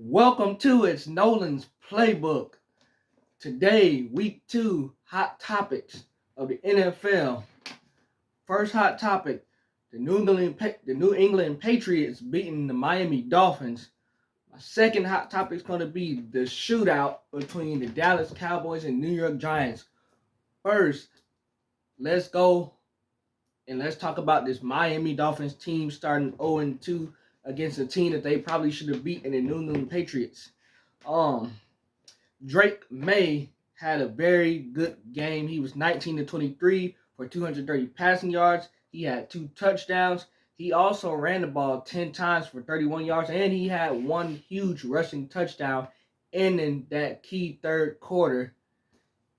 Welcome to It's Nolan's Playbook. Today, week 2 hot topics of the NFL. First hot topic, the New England Patriots beating the Miami Dolphins. My second hot topic is going to be the shootout between the Dallas Cowboys and New York Giants. First, let's go and let's talk about this Miami Dolphins team starting 0-2 against a team that they probably should have beaten the New England Patriots. Drake May had a very good game. He was 19-23 for 230 passing yards. He had 2 touchdowns. He also ran the ball 10 times for 31 yards, and he had one huge rushing touchdown ending that key third quarter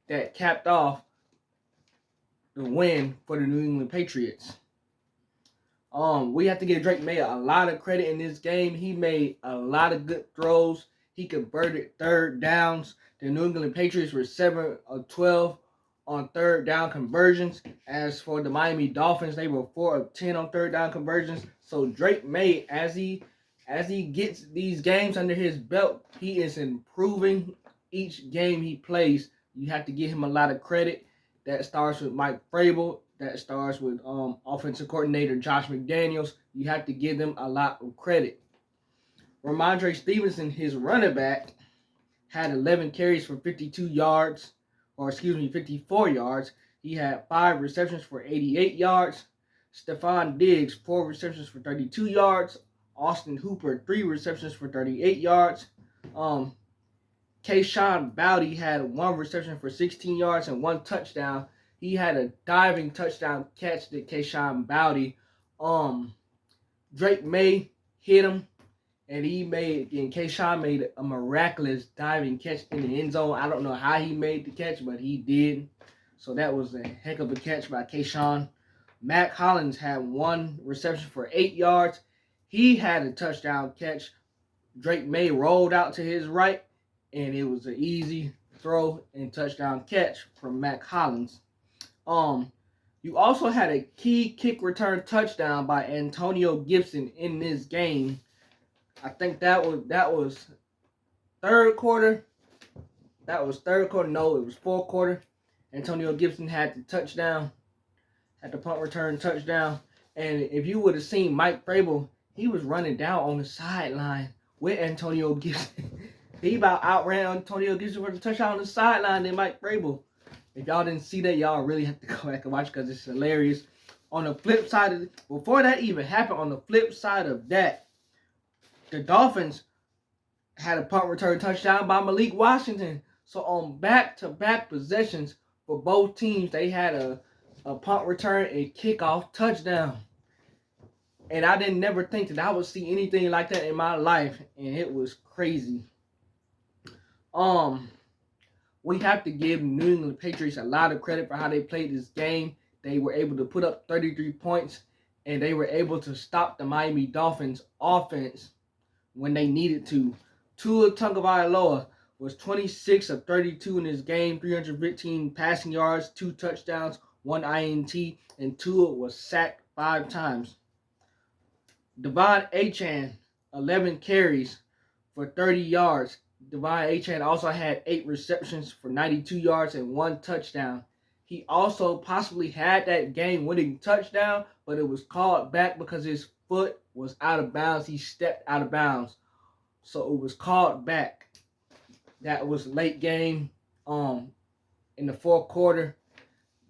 that capped off the win for the New England Patriots. We have to give Drake May a lot of credit in this game. He made a lot of good throws. He converted third downs. The New England Patriots were 7 of 12 on third down conversions. As for the Miami Dolphins, they were 4 of 10 on third down conversions. So Drake May, as he gets these games under his belt, he is improving each game he plays. You have to give him a lot of credit. That starts with Mike Vrabel. That starts with offensive coordinator Josh McDaniels. You have to give them a lot of credit. Ramondre Stevenson, his running back, had 11 carries for 54 yards. He had 5 receptions for 88 yards. Stephon Diggs, 4 receptions for 32 yards. Austin Hooper, 3 receptions for 38 yards. Kayshon Boutte had 1 reception for 16 yards and 1 touchdown. He had a diving touchdown catch to Kayshon Boutte. Drake May hit him, and Kayshon made a miraculous diving catch in the end zone. I don't know how he made the catch, but he did. So that was a heck of a catch by Kayshon. Mac Hollins had 1 reception for 8 yards. He had a touchdown catch. Drake May rolled out to his right, and it was an easy throw and touchdown catch from Mac Hollins. You also had a key kick return touchdown by Antonio Gibson in this game. I think that was third quarter. That was third quarter. No, it was fourth quarter. Antonio Gibson had the touchdown, had the punt return touchdown. And if you would have seen Mike Vrabel, he was running down on the sideline with Antonio Gibson. He about outran Antonio Gibson for the touchdown on the sideline than Mike Vrabel. If y'all didn't see that, y'all really have to go back and watch because it's hilarious. On the flip side before that even happened, on the flip side of that, the Dolphins had a punt return touchdown by Malik Washington. So on back-to-back possessions for both teams, they had a punt return and kickoff touchdown. And I didn't never think that I would see anything like that in my life, and it was crazy. We have to give New England Patriots a lot of credit for how they played this game. They were able to put up 33 points, and they were able to stop the Miami Dolphins offense when they needed to. Tua Tagovailoa was 26 of 32 in this game, 315 passing yards, 2 touchdowns, 1 INT, and Tua was sacked 5 times. Devon Achane, 11 carries for 30 yards. Devon Achane also had 8 receptions for 92 yards and 1 touchdown. He also possibly had that game-winning touchdown, but it was called back because his foot was out of bounds. He stepped out of bounds. So it was called back. That was late game in the fourth quarter.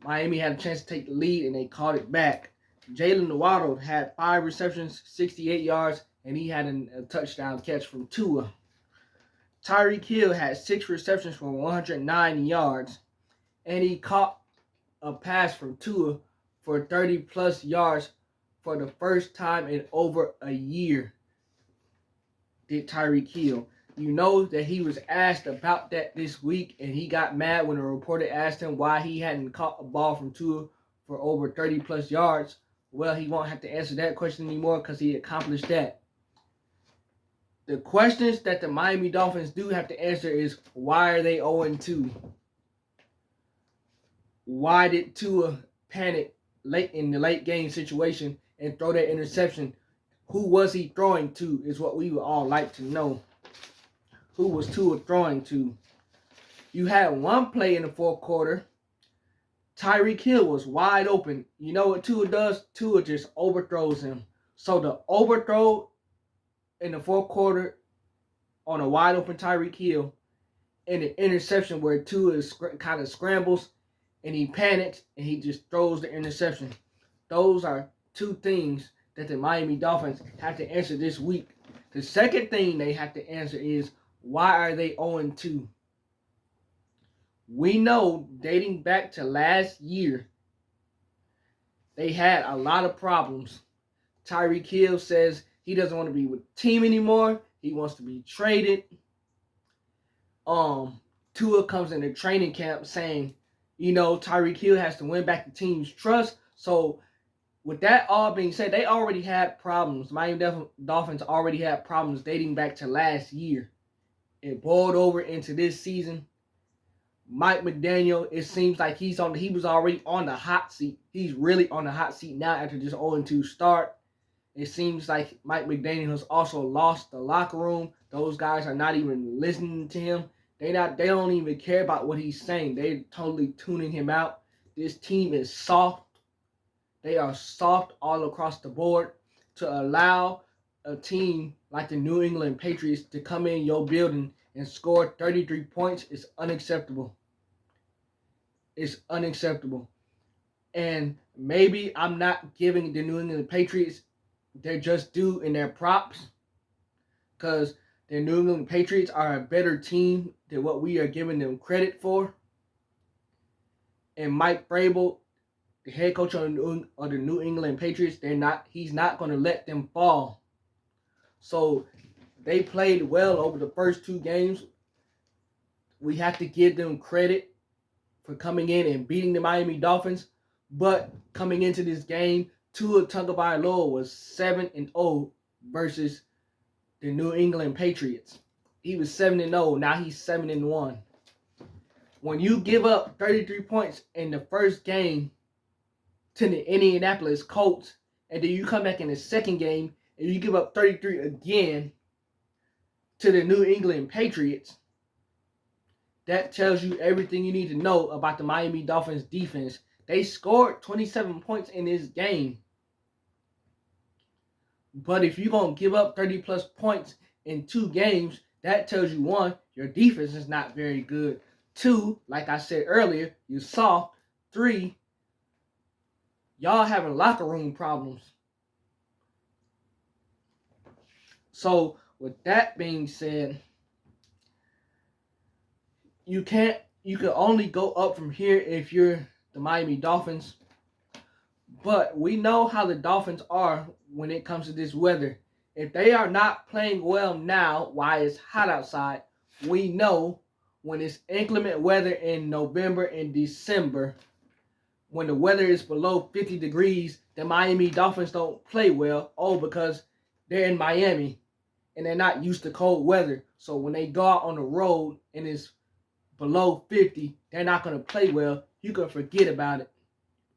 Miami had a chance to take the lead, and they called it back. Jalen Waddle had 5 receptions, 68 yards, and he had a touchdown catch from Tua. Tyreek Hill had 6 receptions for 109 yards, and he caught a pass from Tua for 30-plus yards for the first time in over a year, did Tyreek Hill. You know that he was asked about that this week, and he got mad when a reporter asked him why he hadn't caught a ball from Tua for over 30-plus yards. Well, he won't have to answer that question anymore because he accomplished that. The questions that the Miami Dolphins do have to answer is, why are they 0-2? Why did Tua panic late in the late game situation and throw that interception? Who was he throwing to is what we would all like to know. who was Tua throwing to. You had one play in the fourth quarter. Tyreek Hill was wide open. You know what Tua does? Tua just overthrows him. So the overthrow in the fourth quarter on a wide open Tyreek Hill and an interception where Tua kind of scrambles and he panics and he just throws the interception. Those are two things that the Miami Dolphins have to answer this week. The second thing they have to answer is, why are they 0-2? We know, dating back to last year, they had a lot of problems. Tyreek Hill says he doesn't want to be with the team anymore. He wants to be traded. Tua comes into training camp saying, Tyreek Hill has to win back the team's trust. So with that all being said, they already had problems. Miami Dolphins already had problems dating back to last year. It boiled over into this season. Mike McDaniel, it seems like he was already on the hot seat. He's really on the hot seat now after this 0-2 start. It seems like Mike McDaniel has also lost the locker room. Those guys are not even listening to him. They don't even care about what he's saying. They're totally tuning him out. This team is soft. They are soft all across the board. To allow a team like the New England Patriots to come in your building and score 33 points is unacceptable. It's unacceptable. And maybe I'm not giving the New England Patriots their just due in their props, because the New England Patriots are a better team than what we are giving them credit for. And Mike Vrabel, the head coach of the New England Patriots, he's not going to let them fall. So they played well over the first two games. We have to give them credit for coming in and beating the Miami Dolphins. But coming into this game, Tua Tagovailoa was 7-0 versus the New England Patriots. He was 7-0. Now he's 7-1. When you give up 33 points in the first game to the Indianapolis Colts, and then you come back in the second game and you give up 33 again to the New England Patriots, that tells you everything you need to know about the Miami Dolphins defense. They scored 27 points in this game. But if you're going to give up 30-plus points in two games, that tells you, one, your defense is not very good. Two, like I said earlier, you're soft. Three, y'all having locker room problems. So, with that being said, you can only go up from here if you're the Miami Dolphins. But we know how the Dolphins are when it comes to this weather. If they are not playing well now while it's hot outside, we know when it's inclement weather in November and December, when the weather is below 50 degrees, the Miami Dolphins don't play well. Because they're in Miami and they're not used to cold weather. So when they go out on the road and it's below 50, they're not going to play well. You can forget about it.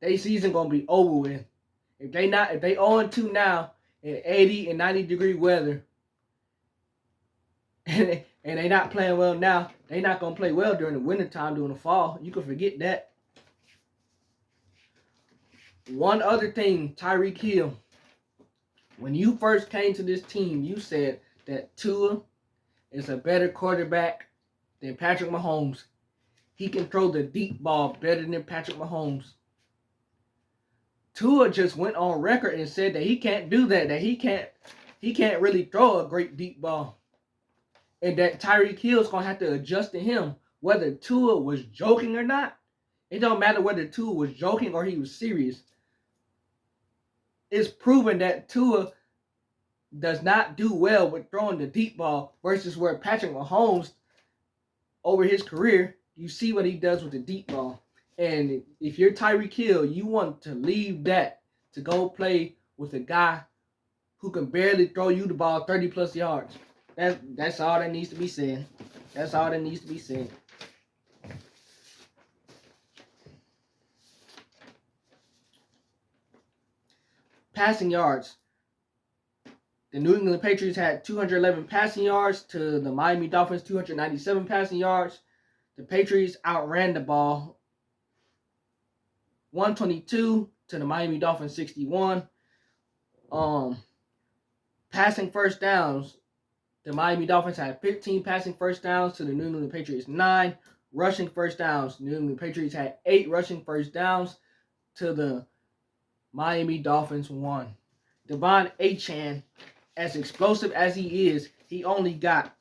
Their season going to be over with. If they 0-2 now in 80 and 90 degree weather, and they not playing well now, they not going to play well during the wintertime, during the fall. You can forget that. One other thing, Tyreek Hill. When you first came to this team, you said that Tua is a better quarterback than Patrick Mahomes. He can throw the deep ball better than Patrick Mahomes. Tua just went on record and said that he can't do that he can't really throw a great deep ball. And that Tyreek Hill is going to have to adjust to him, whether Tua was joking or not. It don't matter whether Tua was joking or he was serious. It's proven that Tua does not do well with throwing the deep ball versus where Patrick Mahomes, over his career, you see what he does with the deep ball. And if you're Tyreek Hill, you want to leave that to go play with a guy who can barely throw you the ball 30-plus yards. That's all that needs to be said. That's all that needs to be said. Passing yards. The New England Patriots had 211 passing yards to the Miami Dolphins 297 passing yards. The Patriots outran the ball 122 to the Miami Dolphins 61. Passing first downs, the Miami Dolphins had 15 passing first downs to the New England Patriots 9. Rushing first downs, the New England Patriots had 8 rushing first downs to the Miami Dolphins 1. Devon Achane, as explosive as he is, he only got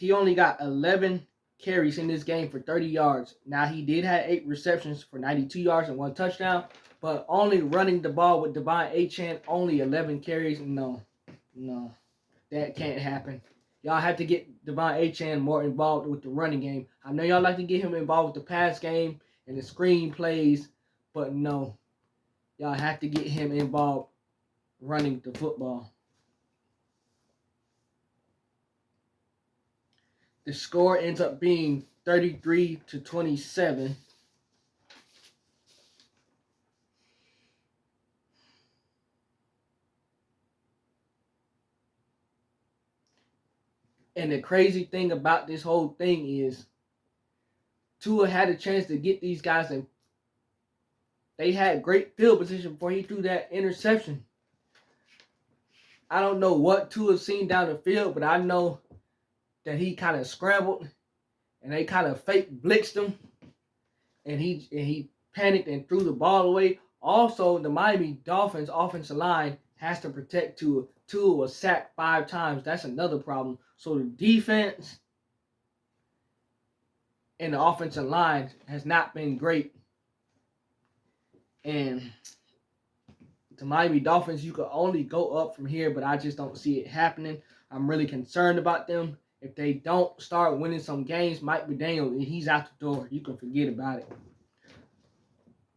11 carries in this game for 30 yards. Now, he did have 8 receptions for 92 yards and 1 touchdown, but only running the ball with Devon Achane, only 11 carries. No, that can't happen. Y'all have to get Devon Achane more involved with the running game. I know y'all like to get him involved with the pass game and the screen plays, but no. Y'all have to get him involved running the football. The score ends up being 33-27. And the crazy thing about this whole thing is Tua had a chance to get these guys in. They had great field position before he threw that interception. I don't know what Tua seen down the field, but I know that he kind of scrambled and they kind of fake blitzed him. And he panicked and threw the ball away. Also, the Miami Dolphins offensive line has to protect Tua. Tua was sacked 5 times. That's another problem. So the defense and the offensive line has not been great. And the Miami Dolphins, you could only go up from here, but I just don't see it happening. I'm really concerned about them. If they don't start winning some games, Mike McDaniel, he's out the door. You can forget about it.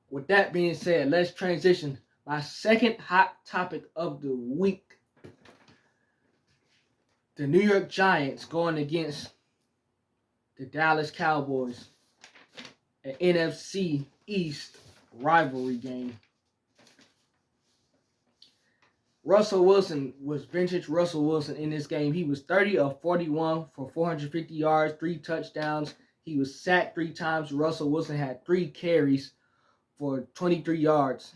With that being said, let's transition. My second hot topic of the week. The New York Giants going against the Dallas Cowboys. An NFC East rivalry game. Russell Wilson was vintage Russell Wilson in this game. He was 30 of 41 for 450 yards, 3 touchdowns. He was sacked 3 times. Russell Wilson had 3 carries for 23 yards.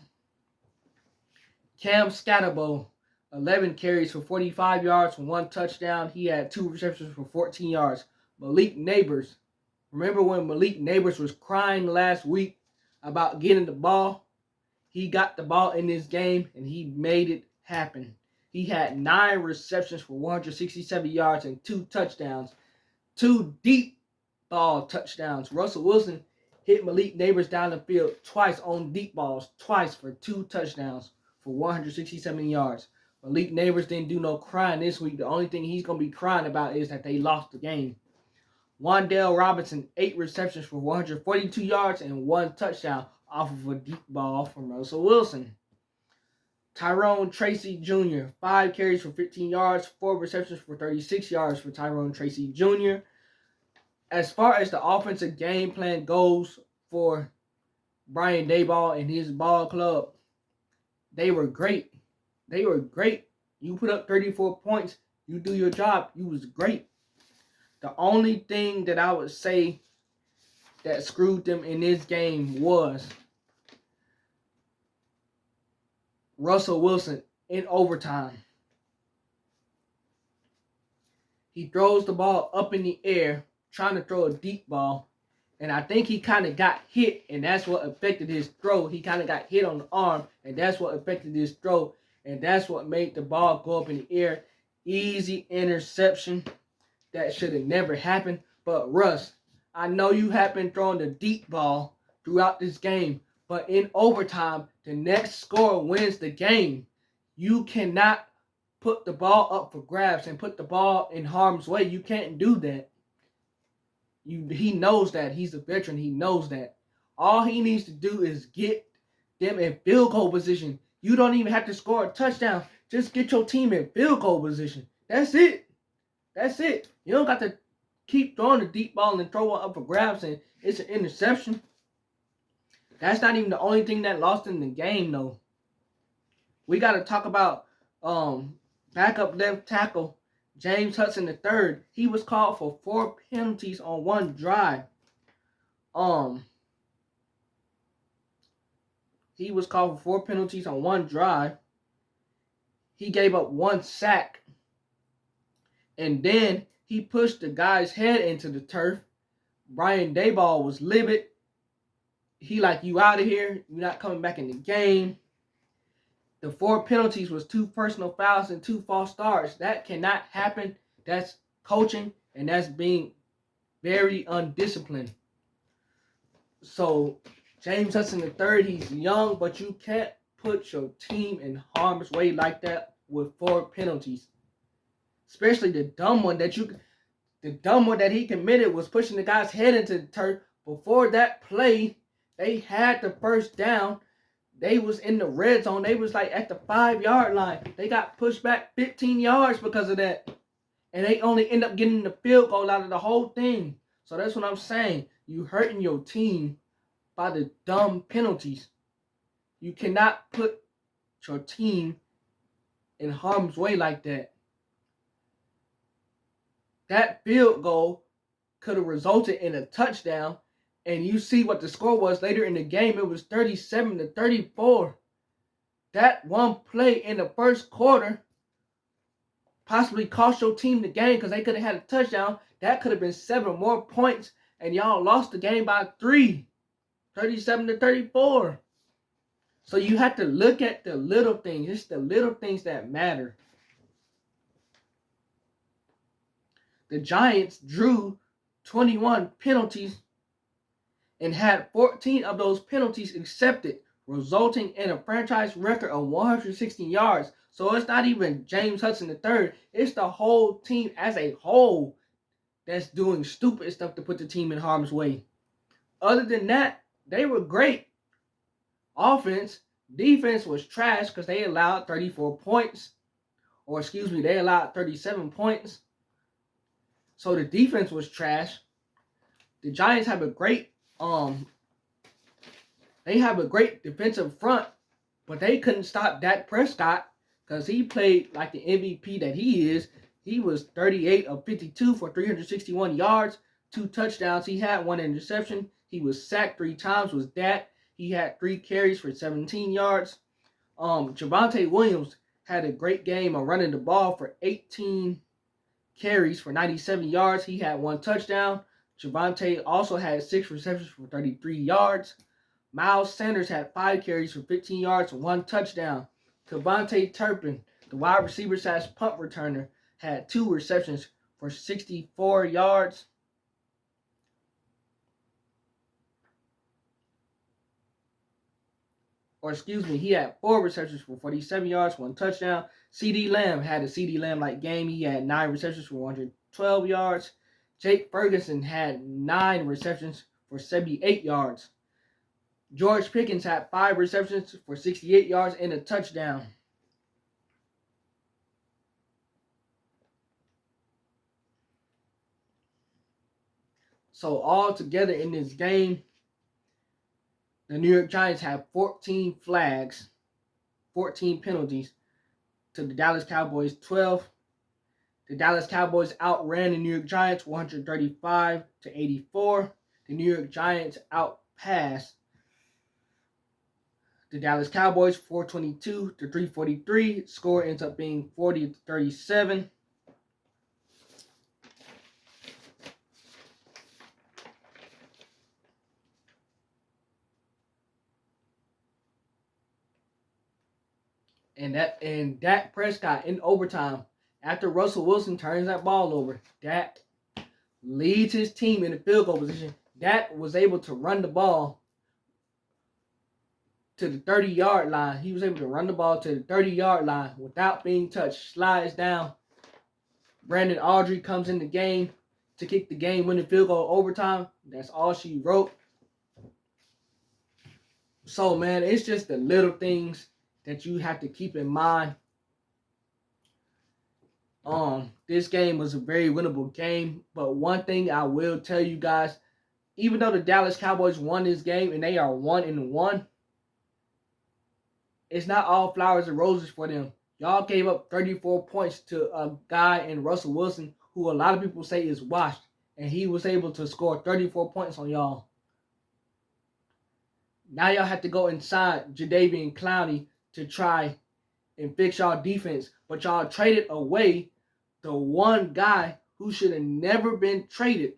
Cam Scatterbo, 11 carries for 45 yards for 1 touchdown. He had 2 receptions for 14 yards. Malik Neighbors. Remember when Malik Neighbors was crying last week about getting the ball? He got the ball in this game and he made it happen. He had 9 receptions for 167 yards and 2 touchdowns. 2 deep ball touchdowns. Russell Wilson hit Malik Neighbors down the field twice on deep balls, twice for 2 touchdowns for 167 yards. Malik Neighbors didn't do no crying this week. The only thing he's going to be crying about is that they lost the game. Wan'Dale Robinson, 8 receptions for 142 yards and 1 touchdown off of a deep ball from Russell Wilson. Tyrone Tracy Jr., 5 carries for 15 yards, 4 receptions for 36 yards for Tyrone Tracy Jr. As far as the offensive game plan goes for Brian Daboll and his ball club, they were great. They were great. You put up 34 points, you do your job, you was great. The only thing that I would say that screwed them in this game was Russell Wilson in overtime. He throws the ball up in the air, trying to throw a deep ball, and I think he kind of got hit, and that's what affected his throw. He kind of got hit on the arm, and that's what affected his throw, and that's what made the ball go up in the air. Easy interception. That should have never happened. But Russ, I know you have been throwing the deep ball throughout this game, but in overtime, the next score wins the game. You cannot put the ball up for grabs and put the ball in harm's way. You can't do that. He knows that. He's a veteran. He knows that. All he needs to do is get them in field goal position. You don't even have to score a touchdown. Just get your team in field goal position. That's it. That's it. You don't got to keep throwing the deep ball and throw it up for grabs and it's an interception. That's not even the only thing that lost in the game, though. We got to talk about backup left tackle James Hudson III. He was called for 4 penalties on one drive. He was called for 4 penalties on one drive. He gave up 1 sack. And then he pushed the guy's head into the turf. Brian Daboll was livid. He like, you out of here. You're not coming back in the game. The 4 penalties was 2 personal fouls and 2 false starts. That cannot happen. That's coaching, and that's being very undisciplined. So James Hudson III, he's young, but you can't put your team in harm's way like that with 4 penalties. Especially the dumb one that he committed was pushing the guy's head into the turf. Before that play, they had the first down. They was in the red zone. They was like at the 5-yard line. They got pushed back 15 yards because of that. And they only end up getting the field goal out of the whole thing. So that's what I'm saying. You hurting your team by the dumb penalties. You cannot put your team in harm's way like that. That field goal could have resulted in a touchdown. And you see what the score was later in the game. It was 37-34. That one play in the first quarter possibly cost your team the game because they could have had a touchdown. That could have been 7 more points, and y'all lost the game by 3, 37-34. So you have to look at the little things. It's the little things that matter. The Giants drew 21 penalties and had 14 of those penalties accepted, resulting in a franchise record of 116 yards. So it's not even James Hudson III. It's the whole team as a whole that's doing stupid stuff to put the team in harm's way. Other than that, they were great. Offense, defense was trash because they allowed 34 points. Or excuse me, they allowed 37 points. So the defense was trash. The Giants have a great defensive front, but they couldn't stop Dak Prescott because he played like the MVP that he is. He was 38 of 52 for 361 yards, 2 touchdowns. He had 1 interception. He was sacked 3 times, was Dak. He had 3 carries for 17 yards. Javonte Williams had a great game of running the ball for 18 carries for 97 yards. He had 1 touchdown. Javonte also had 6 receptions for 33 yards. Miles Sanders had 5 carries for 15 yards and 1 touchdown. Devontae Turpin, the wide receiver / punt returner, had 2 receptions for 64 yards. He had 4 receptions for 47 yards, 1 touchdown. CeeDee Lamb had a CeeDee Lamb-like game. He had 9 receptions for 112 yards. Jake Ferguson had 9 receptions for 78 yards. George Pickens had 5 receptions for 68 yards and a touchdown. So all together in this game, the New York Giants have 14 flags, 14 penalties to the Dallas Cowboys 12. The Dallas Cowboys outran the New York Giants 135-84. The New York Giants outpassed the Dallas Cowboys 422-343. Score ends up being 40-37. And Dak Prescott in overtime, after Russell Wilson turns that ball over, Dak leads his team in the field goal position. Dak was able to run the ball to the 30-yard line. He was able to run the ball to the 30-yard line without being touched. Slides down. Brandon Audrey comes in the game to kick the game-winning field goal overtime. That's all she wrote. So, man, it's just the little things that you have to keep in mind. This game was a very winnable game, but one thing I will tell you guys, even though the Dallas Cowboys won this game and they are 1-1, it's not all flowers and roses for them. Y'all gave up 34 points to a guy in Russell Wilson who a lot of people say is washed, and he was able to score 34 points on y'all. Now y'all have to go inside Jadeveon Clowney to try and fix y'all defense, but y'all traded away the one guy who should have never been traded.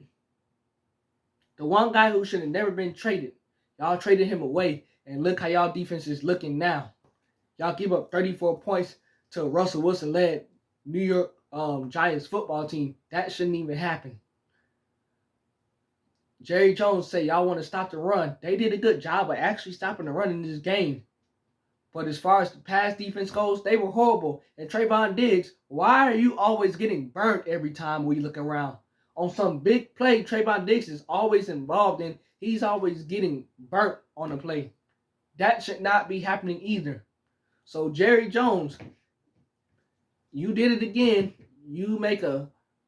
The one guy who should have never been traded. Y'all traded him away, and look how y'all defense is looking now. Y'all give up 34 points to Russell Wilson-led New York Giants football team. That shouldn't even happen. Jerry Jones said y'all want to stop the run. They did a good job of actually stopping the run in this game. But as far as the pass defense goes, they were horrible. And Trayvon Diggs, why are you always getting burnt every time we look around? On some big play, Trayvon Diggs is always involved in. He's always getting burnt on a play. That should not be happening either. So Jerry Jones, you did it again. You make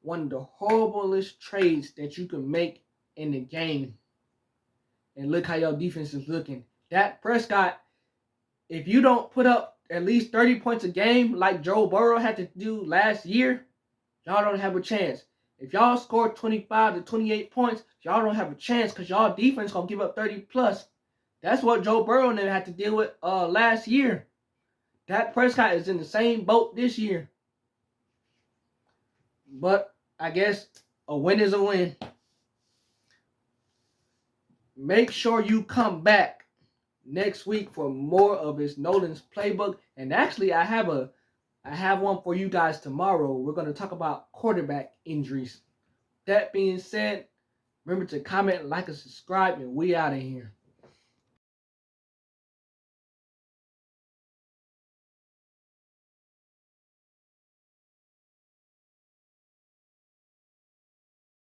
one of the horriblest trades that you can make in the game. And look how your defense is looking. Dak Prescott, if you don't put up at least 30 points a game like Joe Burrow had to do last year, y'all don't have a chance. If y'all score 25 to 28 points, y'all don't have a chance because y'all defense going to give up 30 plus. That's what Joe Burrow and them had to deal with last year. Dak Prescott is in the same boat this year. But I guess a win is a win. Make sure you come back next week for more of his Nolan's Playbook. And actually, I have one for you guys tomorrow. We're going to talk about quarterback injuries. That being said, remember to comment, like, and subscribe, and we out of here.